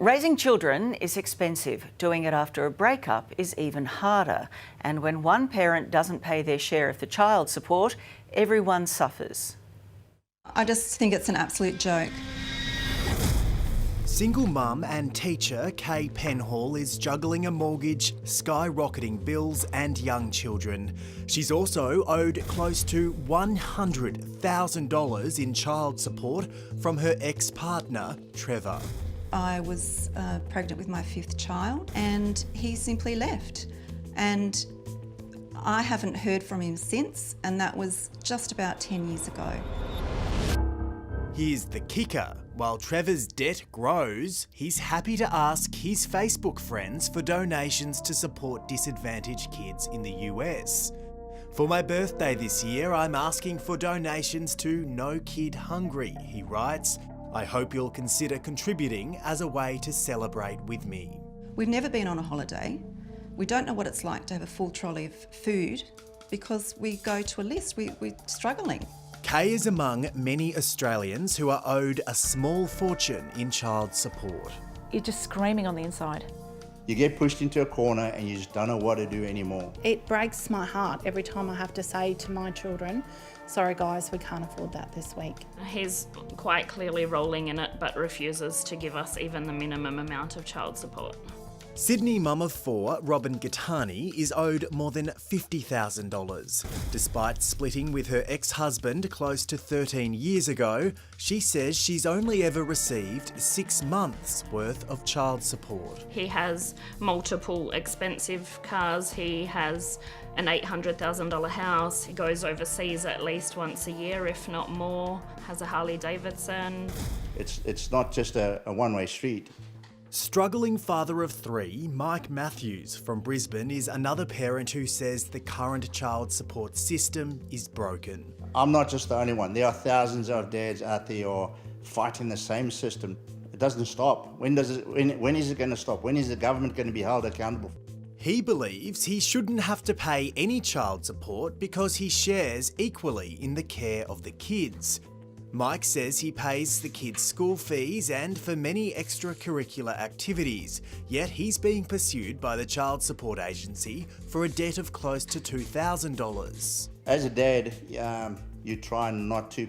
Raising children is expensive. Doing it after a breakup is even harder. And when one parent doesn't pay their share of the child support, everyone suffers. I just think it's an absolute joke. Single mum and teacher Kay Penhall is juggling a mortgage, skyrocketing bills and young children. She's also owed close to $100,000 in child support from her ex-partner, Trevor. I was pregnant with my 5th child and he simply left. And I haven't heard from him since, and that was just about 10 years ago. Here's the kicker. While Trevor's debt grows, he's happy to ask his Facebook friends for donations to support disadvantaged kids in the US. For my birthday this year, I'm asking for donations to No Kid Hungry, he writes. I hope you'll consider contributing as a way to celebrate with me. We've never been on a holiday. We don't know what it's like to have a full trolley of food because we go to a list. We're struggling. Kay is among many Australians who are owed a small fortune in child support. You're just screaming on the inside. You get pushed into a corner and you just don't know what to do anymore. It breaks my heart every time I have to say to my children, sorry guys, we can't afford that this week. He's quite clearly rolling in it but refuses to give us even the minimum amount of child support. Sydney mum of 4, Robin Kotani, is owed more than $50,000. Despite splitting with her ex-husband close to 13 years ago, she says she's only ever received 6 months' worth of child support. He has multiple expensive cars, he has an $800,000 house, he goes overseas at least once a year, if not more, has a Harley Davidson. It's not just a one-way street. Struggling father of 3, Mike Matthews from Brisbane is another parent who says the current child support system is broken. I'm not just the only one. There are thousands of dads out there who are fighting the same system. It doesn't stop. When is it going to stop? When is the government going to be held accountable? He believes he shouldn't have to pay any child support because he shares equally in the care of the kids. Mike says he pays the kids' school fees and for many extracurricular activities, yet he's being pursued by the Child Support Agency for a debt of close to $2,000. As a dad, you try not to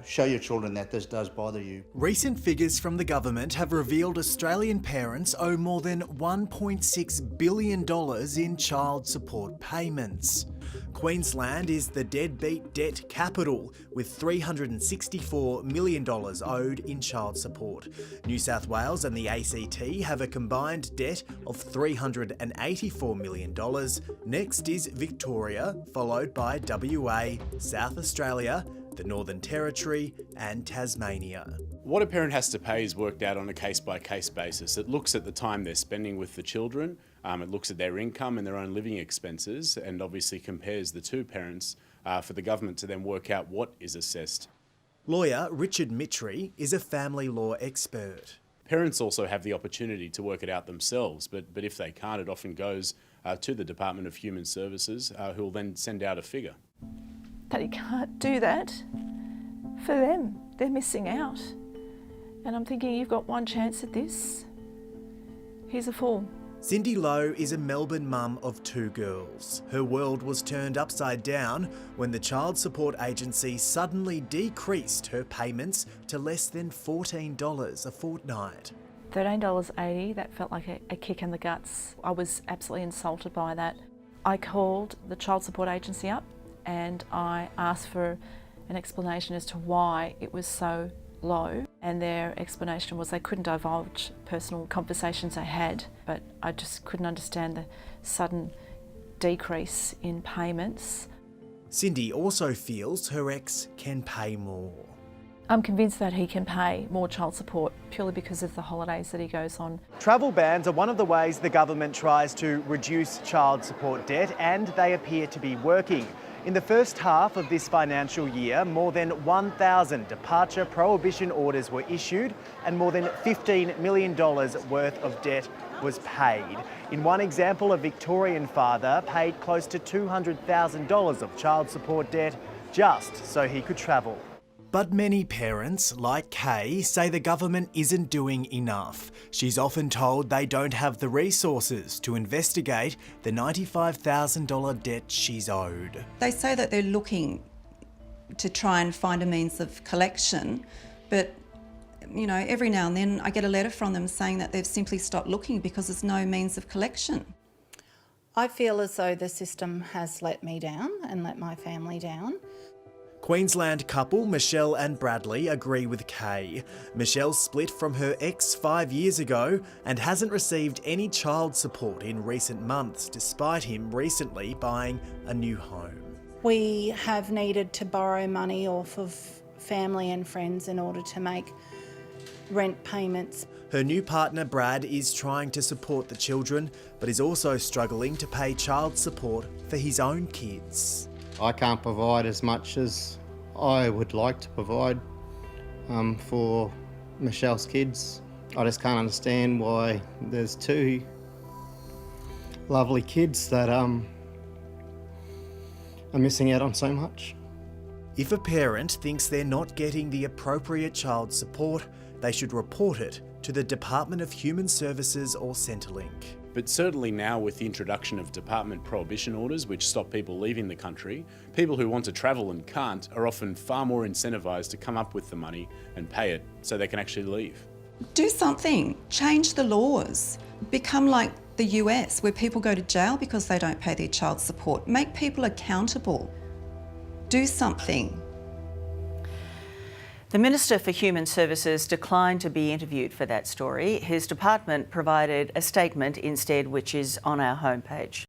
show your children that this does bother you. Recent figures from the government have revealed Australian parents owe more than $1.6 billion in child support payments. Queensland is the deadbeat debt capital, with $364 million owed in child support. New South Wales and the ACT have a combined debt of $384 million. Next is Victoria, followed by WA, South Australia, the Northern Territory and Tasmania. What a parent has to pay is worked out on a case-by-case basis. It looks at the time they're spending with the children, it looks at their income and their own living expenses, and obviously compares the two parents for the government to then work out what is assessed. Lawyer Richard Mitry is a family law expert. Parents also have the opportunity to work it out themselves, but if they can't, it often goes to the Department of Human Services, who will then send out a figure. That he can't do that for them. They're missing out. And I'm thinking, you've got one chance at this. He's a fool. Cindy Lowe is a Melbourne mum of 2 girls. Her world was turned upside down when the Child Support Agency suddenly decreased her payments to less than $14 a fortnight. $13.80, that felt like a kick in the guts. I was absolutely insulted by that. I called the Child Support Agency up and I asked for an explanation as to why it was so low, and their explanation was they couldn't divulge personal conversations they had, but I just couldn't understand the sudden decrease in payments. Cindy also feels her ex can pay more. I'm convinced that he can pay more child support purely because of the holidays that he goes on. Travel bans are one of the ways the government tries to reduce child support debt, and they appear to be working. In the first half of this financial year, more than 1,000 departure prohibition orders were issued and more than $15 million worth of debt was paid. In one example, a Victorian father paid close to $200,000 of child support debt just so he could travel. But many parents, like Kay, say the government isn't doing enough. She's often told they don't have the resources to investigate the $95,000 debt she's owed. They say that they're looking to try and find a means of collection, but you know, every now and then I get a letter from them saying that they've simply stopped looking because there's no means of collection. I feel as though the system has let me down and let my family down. Queensland couple Michelle and Bradley agree with Kay. Michelle split from her ex 5 years ago and hasn't received any child support in recent months, despite him recently buying a new home. We have needed to borrow money off of family and friends in order to make rent payments. Her new partner Brad is trying to support the children, but is also struggling to pay child support for his own kids. I can't provide as much as I would like to provide for Michelle's kids. I just can't understand why there's two lovely kids that are missing out on so much. If a parent thinks they're not getting the appropriate child support, they should report it to the Department of Human Services or Centrelink. But certainly now, with the introduction of department prohibition orders which stop people leaving the country, people who want to travel and can't are often far more incentivised to come up with the money and pay it so they can actually leave. Do something, change the laws, become like the US where people go to jail because they don't pay their child support. Make people accountable. Do something. The Minister for Human Services declined to be interviewed for that story. His department provided a statement instead, which is on our homepage.